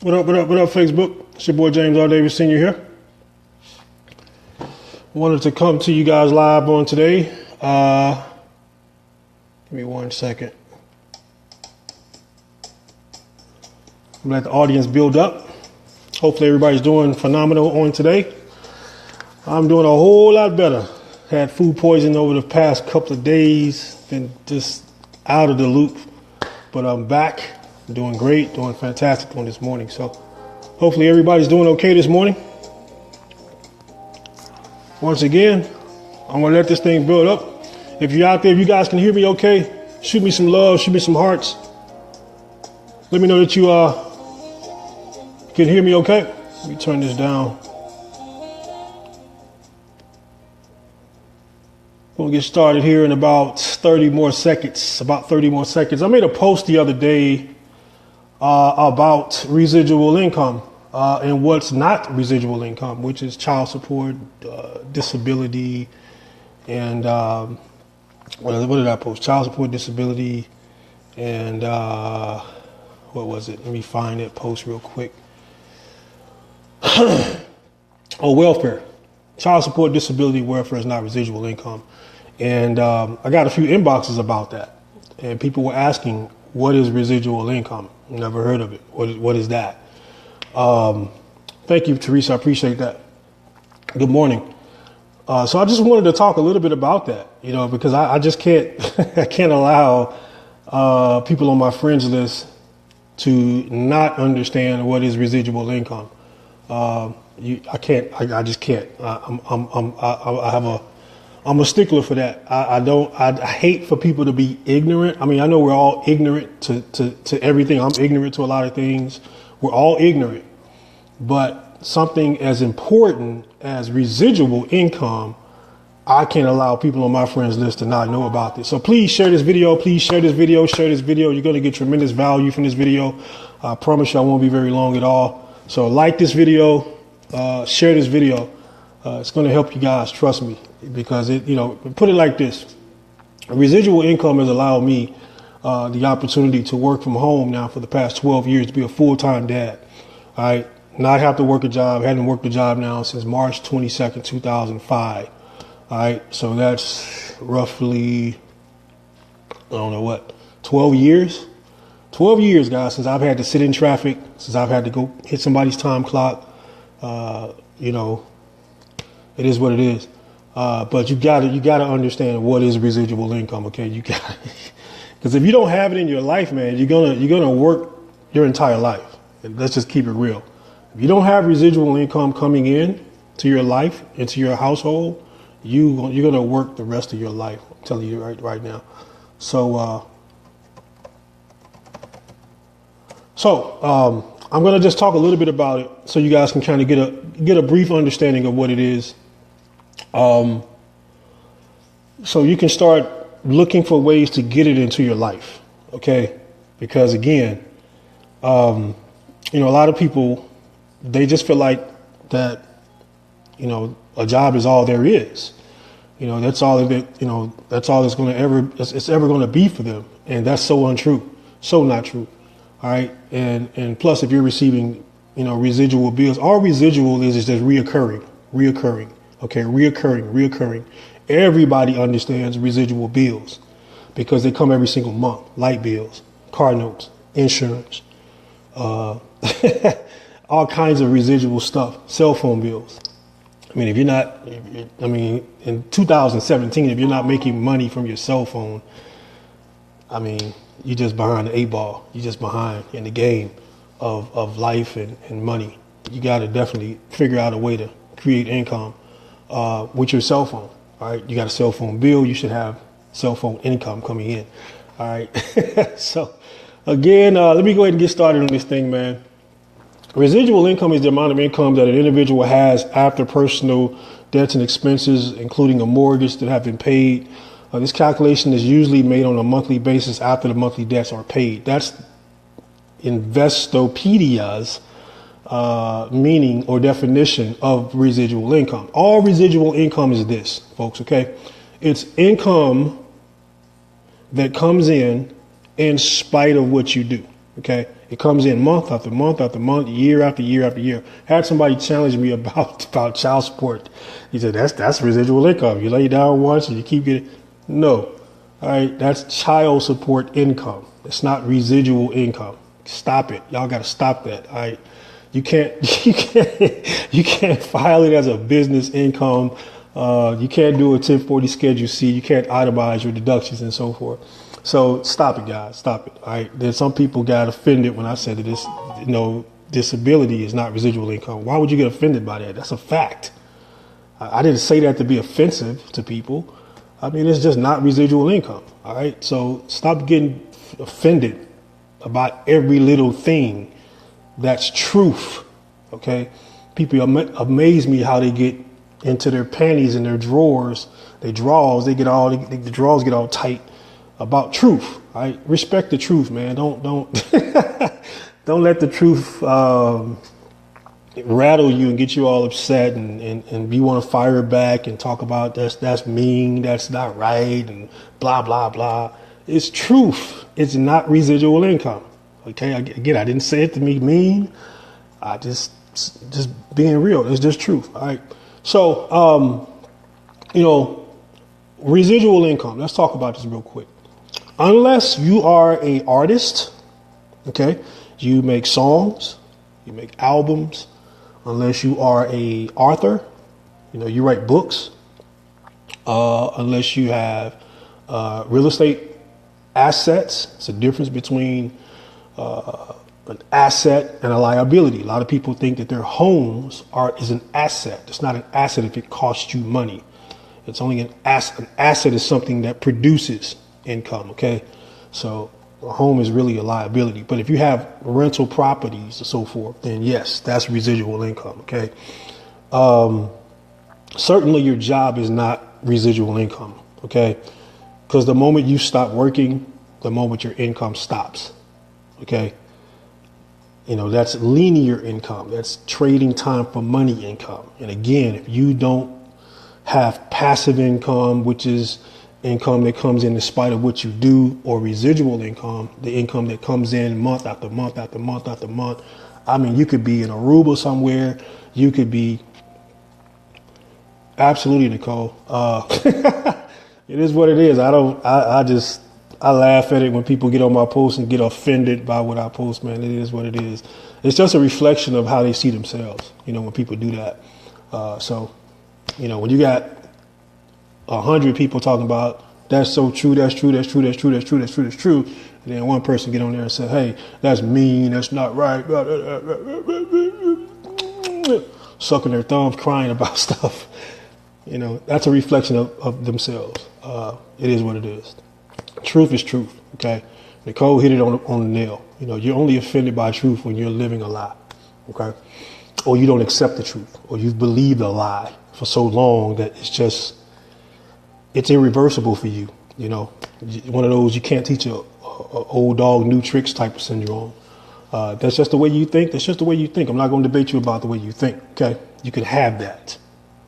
What up, Facebook? It's your boy James R. Davis Sr. here. Wanted to come to you guys live on today. Give me 1 second. Let the audience build up. Hopefully everybody's doing phenomenal on today. I'm doing a whole lot better. Had food poisoning over the past couple of days. Been just out of the loop. But I'm back. Doing great. Doing fantastic on this morning. So hopefully everybody's doing okay this morning. Once again, I'm going to let this thing build up. If you're out there, if you guys can hear me okay, shoot me some love, shoot me some hearts. Let me know that you can hear me okay. Let me turn this down. We'll get started here in about 30 more seconds. I made a post the other day about residual income and what's not residual income, which is child support, disability, and what did I post? Child support, disability, and what was it? Let me find that post real quick. Welfare. Child support, disability, welfare is not residual income. And I got a few inboxes about that. And people were asking, what is residual income? Never heard of it. What is that? Thank you, Teresa. I appreciate that. Good morning. So I just wanted to talk a little bit about that, because I just can't, I can't allow people on my friends list to not understand what is residual income. I just can't. I'm a stickler for that. I hate for people to be ignorant. I mean, I know we're all ignorant to everything. I'm ignorant to a lot of things. We're all ignorant, but something as important as residual income, I can't allow people on my friends list to not know about this. So please share this video. Share this video. You're going to get tremendous value from this video. I promise you I won't be very long at all. So like this video, share this video. It's going to help you guys, trust me, because put it like this. Residual income has allowed me the opportunity to work from home now for the past 12 years, to be a full-time dad. All right. Not have to work a job. Hadn't worked a job now since March 22nd, 2005. All right. So that's roughly, 12 years? 12 years, guys, since I've had to sit in traffic, since I've had to go hit somebody's time clock. It is what it is. But you gotta understand what is residual income. Okay. Because if you don't have it in your life, man, you're gonna work your entire life. And let's just keep it real. If you don't have residual income coming in to your life, into your household, you're going to work the rest of your life. I'm telling you right now. So I'm going to just talk a little bit about it so you guys can kind of get a brief understanding of what it is. So you can start looking for ways to get it into your life. Okay. Because again, a lot of people, they just feel like that, a job is all there is. That's all that's all it's ever going to be for them. And that's so untrue. So not true. All right. And plus, if you're receiving, residual bills, all residual is just reoccurring. Okay. Reoccurring. Everybody understands residual bills because they come every single month. Light bills, car notes, insurance, all kinds of residual stuff, cell phone bills. I mean, in 2017, if you're not making money from your cell phone, you're just behind the 8-ball. You're just behind in the game of life and money. You got to definitely figure out a way to create income with your cell phone. All right. You got a cell phone bill. You should have cell phone income coming in. All right. So again, let me go ahead and get started on this thing, man. Residual income is the amount of income that an individual has after personal debts and expenses, including a mortgage that have been paid. This calculation is usually made on a monthly basis after the monthly debts are paid. That's Investopedia's meaning or definition of residual income. All residual income is this, folks, okay? It's income that comes in spite of what you do. Okay, it comes in month after month after month, year after year after year. Had somebody challenge me about child support. He said that's residual income. You lay down once and you keep getting. No, all right, that's child support income. It's not residual income. Stop it, y'all got to stop that. All right, you can't you can't file it as a business income. You can't do a 1040 Schedule C. You can't itemize your deductions and so forth. So stop it, guys. Stop it. All right. There's some people got offended when I said that this, disability is not residual income. Why would you get offended by that? That's a fact. I didn't say that to be offensive to people. I mean, it's just not residual income. All right. So stop getting offended about every little thing that's truth. Okay. People amaze me how they get into their panties and their drawers, the drawers get all tight about truth. Right? Respect the truth, man. Don't don't let the truth rattle you and get you all upset and you want to fire back and talk about that's mean, that's not right, and blah blah blah. It's truth. It's not residual income. Okay, again, I didn't say it to be mean. I just being real. It's just truth. All right. So residual income. Let's talk about this real quick. Unless you are an artist, okay, you make songs, you make albums. Unless you are a author, you write books. Unless you have real estate assets, it's a difference between an asset and a liability. A lot of people think that their homes is an asset. It's not an asset if it costs you money. It's only an asset. An asset is something that produces income. Okay, so a home is really a liability. But if you have rental properties and so forth, then yes, that's residual income. Okay, certainly your job is not residual income. Okay, because the moment you stop working, the moment your income stops. Okay, that's linear income. That's trading time for money income. And again, if you don't have passive income, which is income that comes in spite of what you do, or residual income, the income that comes in month after month after month after month. I mean, you could be in Aruba somewhere. You could be absolutely, Nicole. It is what it is. I laugh at it when people get on my posts and get offended by what I post, man. It is what it is. It's just a reflection of how they see themselves, when people do that. When you got 100 people talking about that's so true, that's true, that's true, that's true, that's true, that's true, that's true, and then one person get on there and say, hey, that's mean, that's not right, sucking their thumbs, crying about stuff. That's a reflection of themselves. It is what it is. Truth is truth. Okay, Nicole hit it on the nail. You're only offended by truth when you're living a lie. Okay, or you don't accept the truth, or you've believed a lie for so long that it's irreversible for you. One of those you can't teach a old dog new tricks type of syndrome. That's just the way you think. That's just the way you think. I'm not going to debate you about the way you think. Okay, you can have that.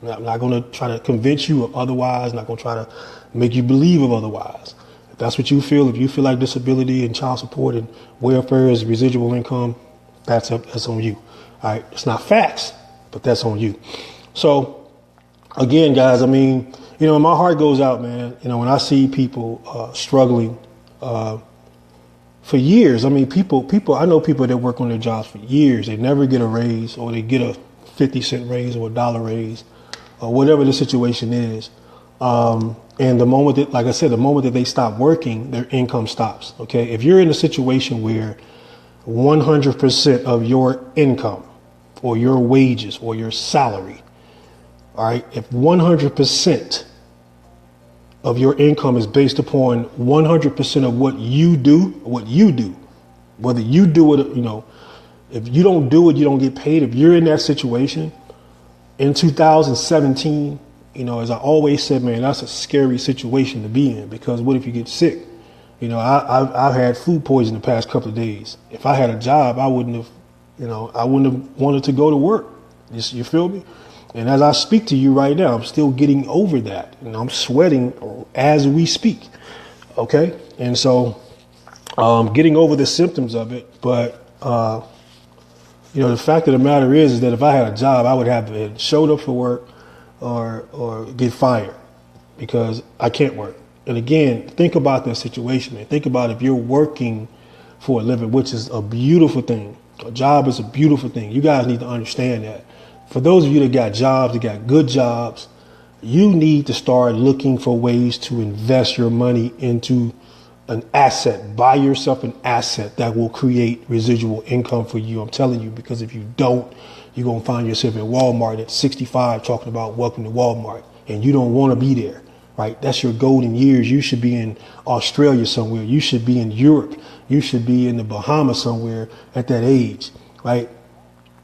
I'm not going to try to convince you of otherwise. I'm not going to try to make you believe of otherwise. If that's what you feel, if you feel like disability and child support and welfare is residual income, that's on you. All right, it's not facts, but that's on you. So again, guys, I mean, my heart goes out, man. When I see people struggling for years. I mean, I know people that work on their jobs for years. They never get a raise, or they get a 50-cent raise or $1 raise, or whatever the situation is. And the moment that, like I said, the moment that they stop working, their income stops. Okay. If you're in a situation where 100% of your income or your wages or your salary, all right, if 100% of your income is based upon 100% of what you do, whether you do it, if you don't do it, you don't get paid. If you're in that situation in 2017, as I always said, man, that's a scary situation to be in, because what if you get sick? I've had food poisoning the past couple of days. If I had a job, I wouldn't have wanted to go to work. You feel me? And as I speak to you right now, I'm still getting over that, and I'm sweating as we speak. Okay. And so, getting over the symptoms of it. But, the fact of the matter is that if I had a job, I would have showed up for work or get fired because I can't work. And again, think about that situation and think about if you're working for a living, which is a beautiful thing. A job is a beautiful thing. You guys need to understand that. For those of you that got jobs, that got good jobs, you need to start looking for ways to invest your money into an asset. Buy yourself an asset that will create residual income for you. I'm telling you, because if you don't, you're going to find yourself at Walmart at 65 talking about welcome to Walmart, and you don't want to be there, right? That's your golden years. You should be in Australia somewhere. You should be in Europe. You should be in the Bahamas somewhere at that age, right?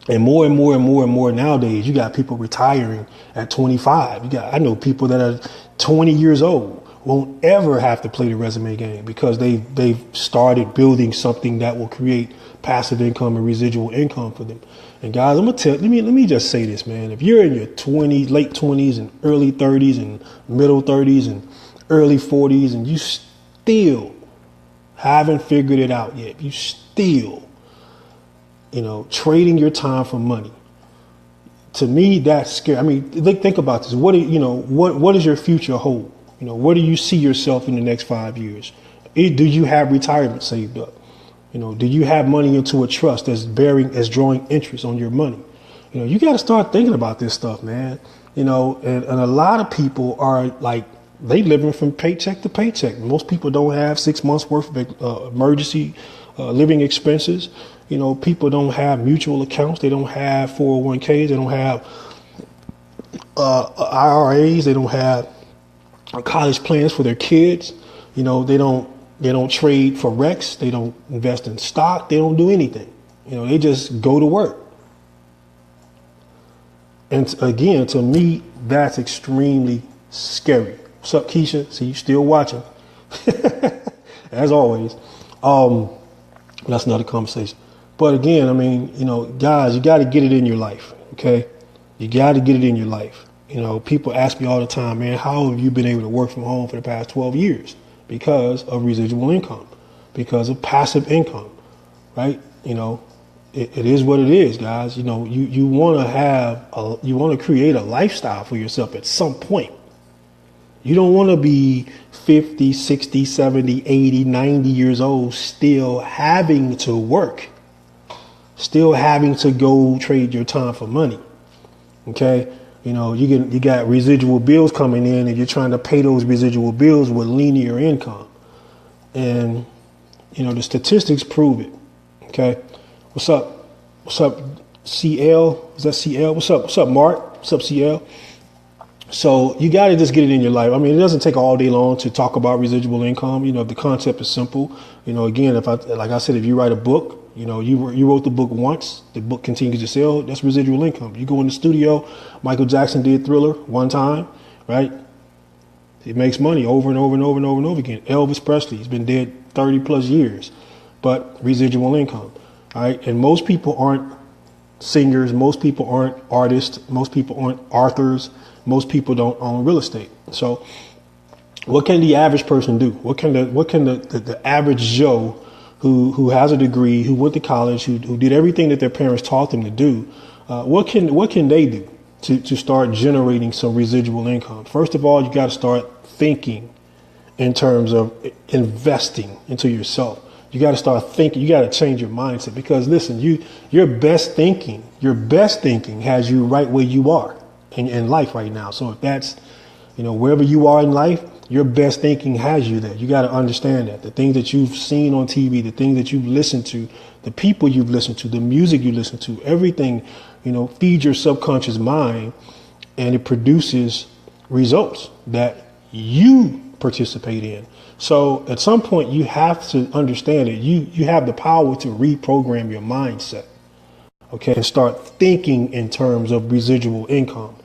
And more nowadays, you got people retiring at 25. I know people that are 20 years old won't ever have to play the resume game because they've started building something that will create passive income and residual income for them. And guys, let me just say this, man. If you're in your 20s, late 20s and early 30s and middle 30s and early 40s and you still haven't figured it out yet, you still trading your time for money. To me, that's scary. I mean, think about this. What does your future hold? Where do you see yourself in the next 5 years? Do you have retirement saved up? Do you have money into a trust that's drawing interest on your money? You got to start thinking about this stuff, man. And a lot of people are like, they living from paycheck to paycheck. Most people don't have 6 months worth of emergency living expenses. People don't have mutual accounts. They don't have 401ks. They don't have IRAs. They don't have college plans for their kids. They don't trade forex. They don't invest in stock. They don't do anything. They just go to work. And again, to me, that's extremely scary. What's up, Keisha? See, you still watching. As always. That's another conversation. But again, I mean, guys, you got to get it in your life. Okay. You got to get it in your life. People ask me all the time, man, how have you been able to work from home for the past 12 years? Because of residual income, because of passive income, right? It is what it is, guys. You want to create a lifestyle for yourself at some point. You don't want to be 50, 60, 70, 80, 90 years old, still having to work, still having to go trade your time for money. Okay. You got residual bills coming in and you're trying to pay those residual bills with linear income. And, the statistics prove it. Okay. What's up? What's up, CL? Is that CL? What's up, Mark? What's up, CL? So you got to just get it in your life. I mean, it doesn't take all day long to talk about residual income. The concept is simple. Again, like I said, if you write a book, you wrote the book once, the book continues to sell, that's residual income. You go in the studio, Michael Jackson did Thriller one time, right? It makes money over and over and over and over and over again. Elvis Presley, he's been dead 30 plus years, but residual income, all right? And most people aren't singers, most people aren't artists, most people aren't authors, most people don't own real estate. So what can the average person do? What can the average Joe who has a degree, who went to college, who did everything that their parents taught them to do, what can they do to start generating some residual income? First of all, you got to start thinking in terms of investing into yourself. You got to start thinking. You got to change your mindset because listen, your best thinking has you right where you are in life right now. So if that's, wherever you are in life, your best thinking has you there. You got to understand that the things that you've seen on TV, the things that you've listened to, the people you've listened to, the music you listen to, everything, feeds your subconscious mind and it produces results that you participate in. So at some point you have to understand that you have the power to reprogram your mindset. Okay. And start thinking in terms of residual income.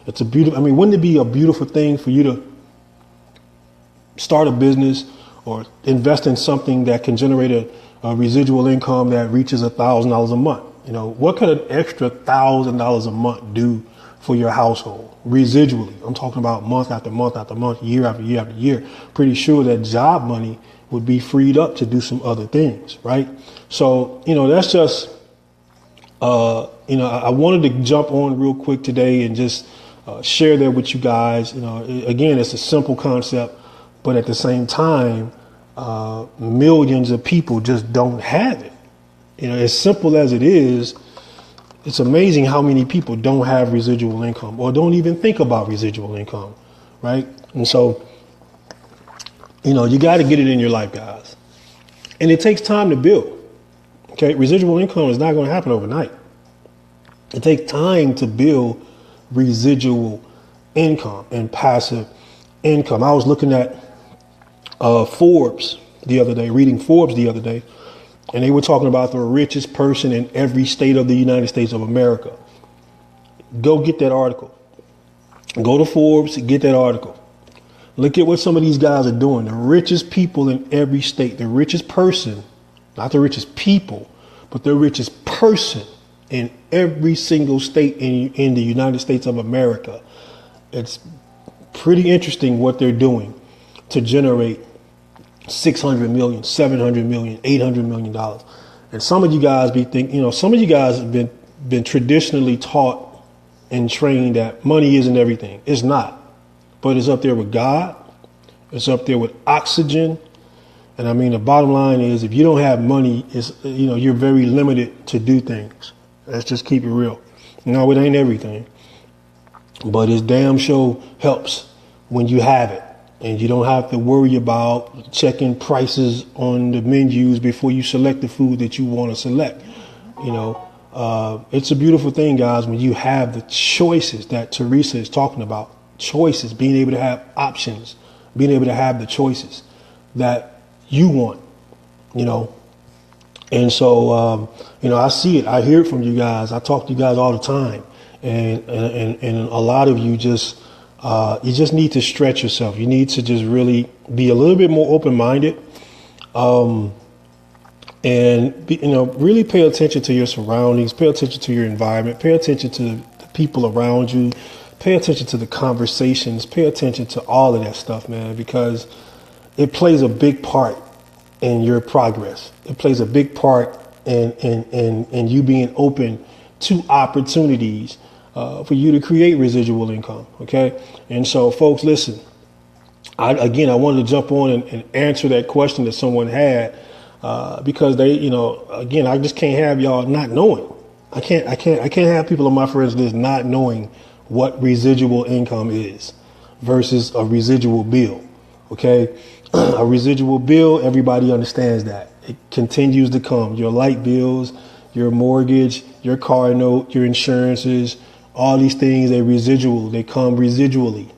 It's wouldn't it be a beautiful thing for you to start a business or invest in something that can generate a residual income that reaches $1,000 a month? What could an extra $1,000 a month do for your household residually? I'm talking about month after month after month, year after year after year. Pretty sure that job money would be freed up to do some other things, right? So, that's just, I wanted to jump on real quick today and just share that with you guys. Again, it's a simple concept, but at the same time, millions of people just don't have it. As simple as it is, it's amazing how many people don't have residual income or don't even think about residual income, right? And so, you got to get it in your life, guys. And it takes time to build. Okay, residual income is not going to happen overnight. It takes time to build residual income and passive income. I was looking at Forbes the other day, reading Forbes the other day, and they were talking about the richest person in every state of the United States of America. Go get that article. Go to Forbes, get that article. Look at what some of these guys are doing. The richest people in every state, the richest person, not the richest people, but the richest person in every single state in the United States of America. It's pretty interesting what they're doing to generate $600 million, $700 million, $800 million. And some of you guys some of you guys have been traditionally taught and trained that money isn't everything. It's not. But it's up there with God. It's up there with oxygen. And I mean, the bottom line is, if you don't have money, you're very limited to do things. Let's just keep it real. No, it ain't everything. But it damn sure helps when you have it. And you don't have to worry about checking prices on the menus before you select the food that you want to select. It's a beautiful thing, guys, when you have the choices that Teresa is talking about. Choices, being able to have options, being able to have the choices that you want, And so, I see it. I hear it from you guys. I talk to you guys all the time. And a lot of you you just need to stretch yourself. You need to just really be a little bit more open-minded. Really pay attention to your surroundings, pay attention to your environment, pay attention to the people around you, pay attention to the conversations, pay attention to all of that stuff, man, because it plays a big part in your progress. It plays a big part in you being open to opportunities for you to create residual income. Okay. And so, folks, listen, I wanted to jump on and answer that question that someone had. Because they, I just can't have y'all not knowing. I can't have people on my friends list not knowing what residual income is versus a residual bill. Okay. A residual bill, everybody understands that. It continues to come. Your light bills, your mortgage, your car note, your insurances, all these things, they come residually.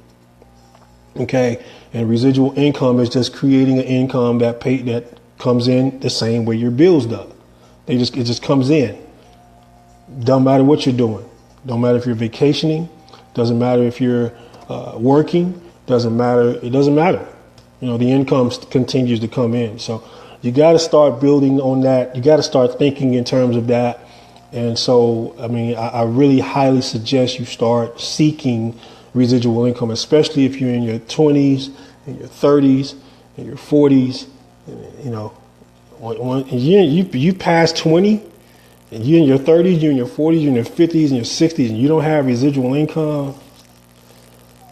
Okay. And residual income is just creating an income that comes in the same way your bills do. It just comes in. Don't matter what you're doing. Don't matter if you're vacationing. Doesn't matter if you're working. Doesn't matter. It doesn't matter. The income continues to come in. So you got to start building on that. You got to start thinking in terms of that. And so, I really highly suggest you start seeking residual income, especially if you're in your 20s, in your 30s, in your 40s. When you pass 20 and you're in your 30s, you're in your 40s, you're in your 50s and your 60s, and you don't have residual income,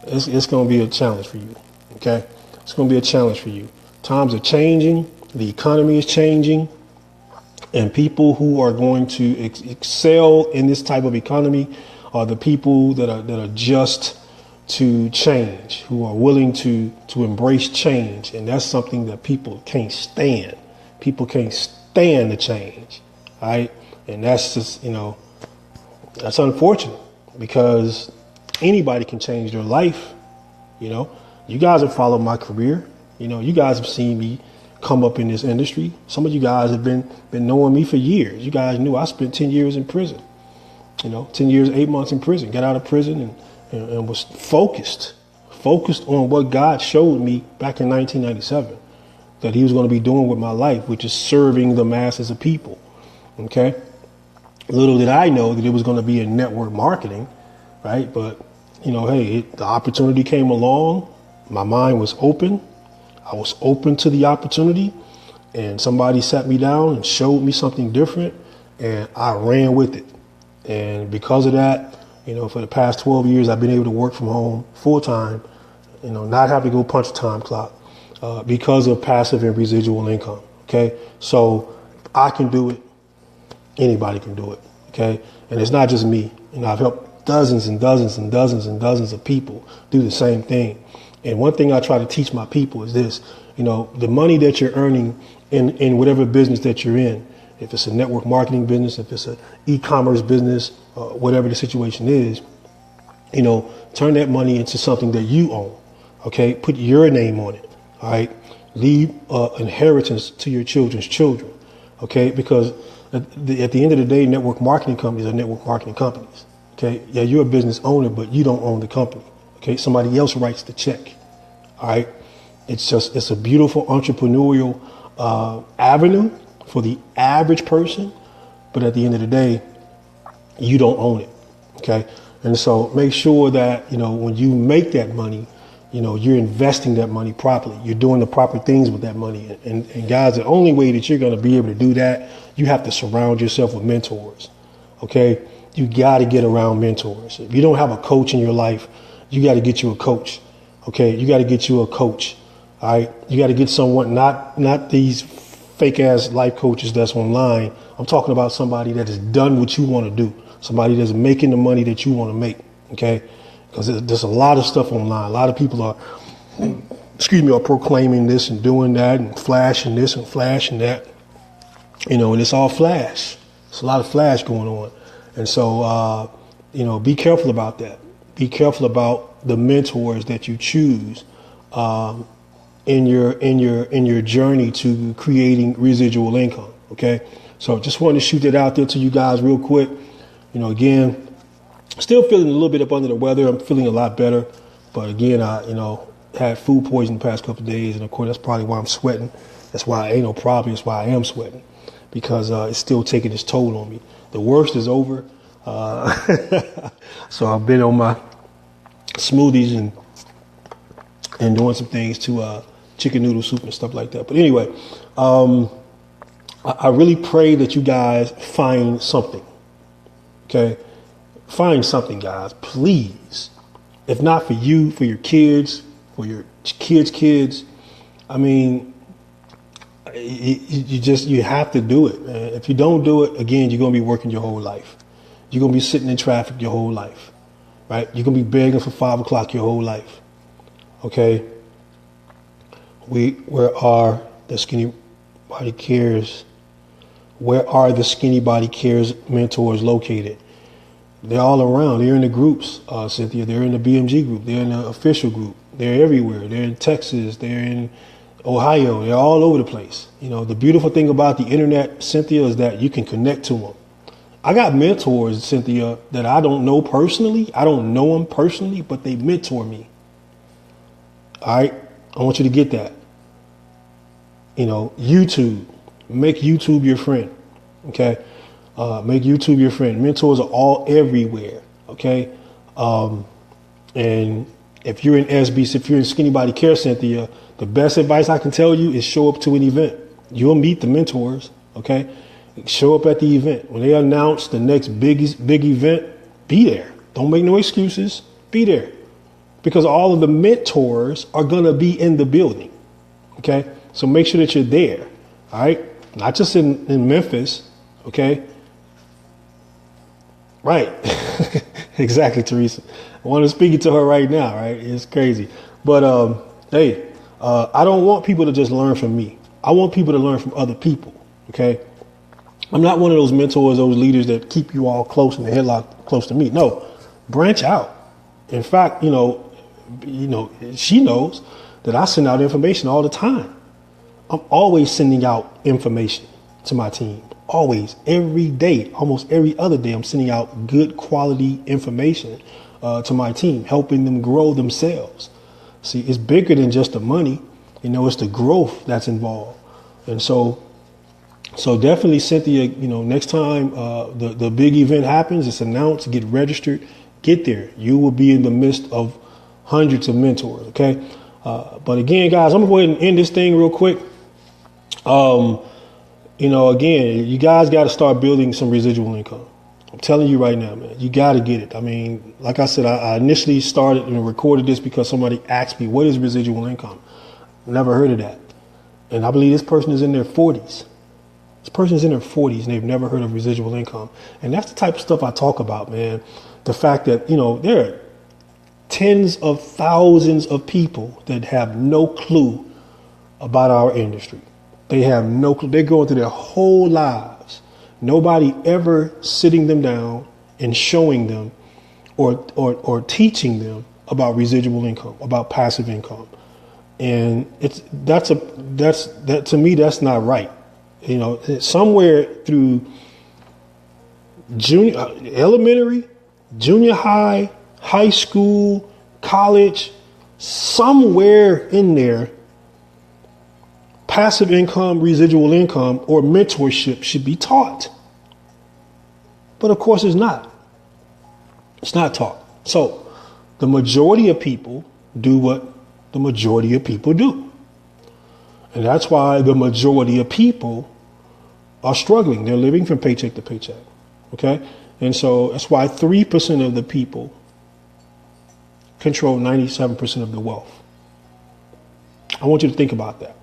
it's going to be a challenge for you. Okay. It's going to be a challenge for you. Times are changing. The economy is changing, and people who are going to excel in this type of economy are the people that are just to change, who are willing to embrace change. And that's something that people can't stand. People can't stand the change. Right. And that's just, that's unfortunate, because anybody can change their life. You guys have followed my career. You guys have seen me come up in this industry. Some of you guys have been knowing me for years. You guys knew I spent 10 years in prison, 10 years, 8 months in prison, got out of prison and was focused on what God showed me back in 1997 that he was going to be doing with my life, which is serving the masses of people. Okay. Little did I know that it was going to be in network marketing. Right. But, the opportunity came along. My mind was open. I was open to the opportunity, and somebody sat me down and showed me something different, and I ran with it. And because of that, for the past 12 years, I've been able to work from home full time, not have to go punch a time clock, because of passive and residual income. Okay. So I can do it. Anybody can do it. Okay. And it's not just me. I've helped dozens and dozens and dozens and dozens of people do the same thing. And one thing I try to teach my people is this, the money that you're earning in whatever business that you're in, if it's a network marketing business, if it's an e-commerce business, whatever the situation is, turn that money into something that you own. Okay. Put your name on it. All right. Leave inheritance to your children's children. Okay. Because at the end of the day, network marketing companies are network marketing companies. Okay. Yeah. You're a business owner, but you don't own the company. Okay. Somebody else writes the check. All right. It's a beautiful entrepreneurial avenue for the average person. But at the end of the day, you don't own it. Okay. And so make sure that, when you make that money, you're investing that money properly. You're doing the proper things with that money. And guys, the only way that you're going to be able to do that, you have to surround yourself with mentors. Okay. You got to get around mentors. If you don't have a coach in your life, you got to get you a coach. Okay. You got to get you a coach. All right. You got to get someone, not these fake ass life coaches that's online. I'm talking about somebody that has done what you want to do. Somebody that's making the money that you want to make. Okay. Because there's a lot of stuff online. A lot of people are proclaiming this and doing that and flashing this and flashing that, and it's all flash. It's a lot of flash going on. And so, be careful about that. Be careful about the mentors that you choose, in your journey to creating residual income. Okay. So just wanted to shoot that out there to you guys real quick. Again, still feeling a little bit up under the weather. I'm feeling a lot better. But again, I, had food poisoning the past couple of days. And of course, that's probably why I'm sweating. That's why ain't no problem. That's why I am sweating, because it's still taking its toll on me. The worst is over. So I've been on my smoothies and doing some things to chicken noodle soup and stuff like that. But anyway, I really pray that you guys find something. Okay. Find something, guys, please. If not for you, for your kids, for your kids' kids. I mean, you have to do it, man. If you don't do it, again, you're going to be working your whole life. You're going to be sitting in traffic your whole life, right? You're going to be begging for 5 o'clock your whole life. Okay. Where are the Skinny Body Cares? Where are the Skinny Body Cares mentors located? They're all around. They're in the groups, Cynthia. They're in the BMG group. They're in the official group. They're everywhere. They're in Texas. They're in Ohio. They're all over the place. The beautiful thing about the internet, Cynthia, is that you can connect to them. I got mentors, Cynthia, that I don't know personally. I don't know them personally, but they mentor me. All right. I want you to get that. YouTube. Make YouTube your friend. Okay. Make YouTube your friend. Mentors are all everywhere. Okay. And if you're in SB, if you're in Skinny Body Care, Cynthia, the best advice I can tell you is show up to an event. You'll meet the mentors. Okay. Show up at the event. When they announce the next big event, be there. Don't make no excuses. Be there. Because all of the mentors are going to be in the building. Okay. So make sure that you're there. All right. Not just in Memphis. Okay. Right. Exactly, Teresa. I want to speak to her right now. Right. It's crazy. But hey, I don't want people to just learn from me. I want people to learn from other people. Okay. I'm not one of those mentors, those leaders that keep you all close in the headlock, close to me. No, branch out. In fact, she knows that I send out information all the time. I'm always sending out information to my team. Always, every day, almost every other day, I'm sending out good quality information to my team, helping them grow themselves. See, it's bigger than just the money. It's the growth that's involved. And so definitely, Cynthia, next time the big event happens, it's announced, get registered, get there. You will be in the midst of hundreds of mentors. Okay. But again, guys, I'm going to go ahead and end this thing real quick. Again, you guys got to start building some residual income. I'm telling you right now, man, you got to get it. I mean, like I said, I initially started and recorded this because somebody asked me, what is residual income? Never heard of that. And I believe this person is in their 40s. This person is in their 40s and they've never heard of residual income. And that's the type of stuff I talk about, man. The fact that, there are tens of thousands of people that have no clue about our industry. They have no clue. They're going through their whole lives. Nobody ever sitting them down and showing them or teaching them about residual income, about passive income. And that to me, that's not right. Somewhere through elementary, junior high, high school, college, somewhere in there, passive income, residual income, or mentorship should be taught. But of course it's not. It's not taught. So the majority of people do what the majority of people do. And that's why the majority of people are struggling. They're living from paycheck to paycheck. Okay? And so that's why 3% of the people control 97% of the wealth. I want you to think about that.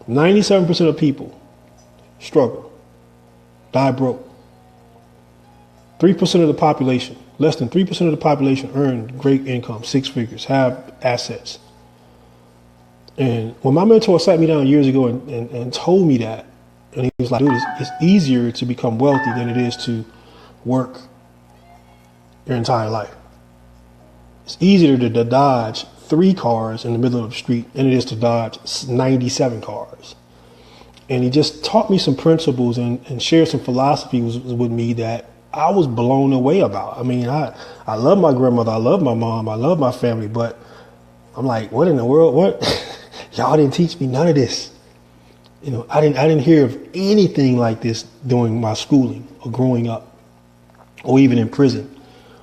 97% of people struggle, die broke. 3% of the population, less than 3% of the population earn great income, six figures, have assets. And when my mentor sat me down years ago and told me that, and he was like, dude, it's easier to become wealthy than it is to work your entire life. It's easier to dodge 3 cars in the middle of the street than it is to dodge 97 cars. And he just taught me some principles and shared some philosophies with me that I was blown away about. I mean, I love my grandmother, I love my mom, I love my family, but I'm like, what in the world? What? Y'all didn't teach me none of this. I didn't hear of anything like this during my schooling or growing up, or even in prison,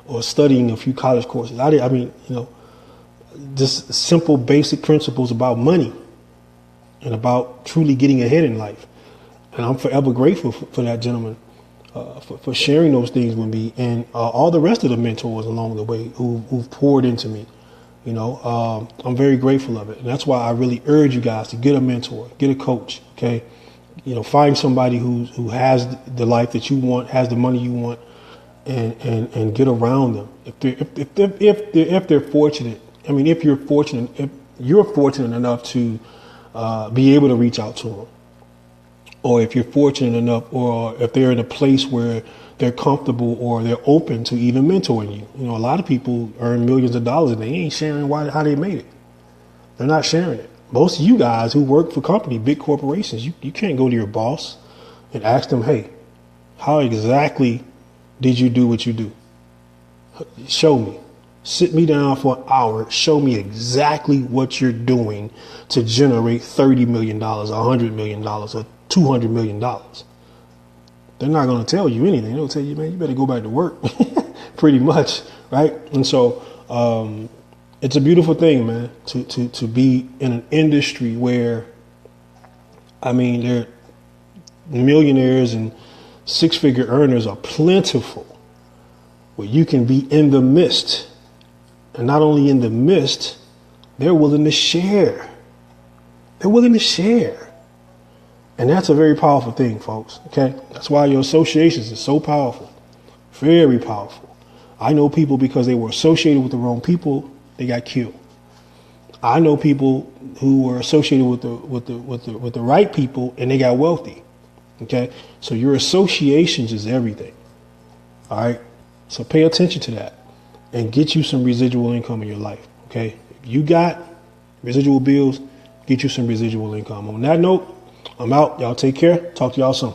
or studying a few college courses. Just simple basic principles about money and about truly getting ahead in life. And I'm forever grateful for that gentleman, for sharing those things with me, and all the rest of the mentors along the way who've poured into me. I'm very grateful of it. And that's why I really urge you guys to get a mentor, get a coach. Okay. Find somebody who has the life that you want, has the money you want, and get around them. If they're fortunate. I mean, if you're fortunate enough to be able to reach out to them, or if you're fortunate enough, or if they're in a place where they're comfortable or they're open to even mentoring you. A lot of people earn millions of dollars and they ain't sharing how they made it. They're not sharing it. Most of you guys who work for big corporations, you can't go to your boss and ask them, hey, how exactly did you do what you do? Show me. Sit me down for an hour. Show me exactly what you're doing to generate $30 million, $100 million, or $200 million. They're not going to tell you anything. They'll tell you, man, you better go back to work, pretty much, right? And so it's a beautiful thing, man, to be in an industry where, there millionaires and six-figure earners are plentiful, where you can be in the midst. And not only in the midst, they're willing to share. They're willing to share. And that's a very powerful thing, folks. Okay. That's why your associations is so powerful. Very powerful. I know people, because they were associated with the wrong people, they got killed. I know people who were associated with the right people and they got wealthy. Okay. So your associations is everything. All right. So pay attention to that and get you some residual income in your life. Okay. If you got residual bills, get you some residual income. On that note, I'm out. Y'all take care. Talk to y'all soon.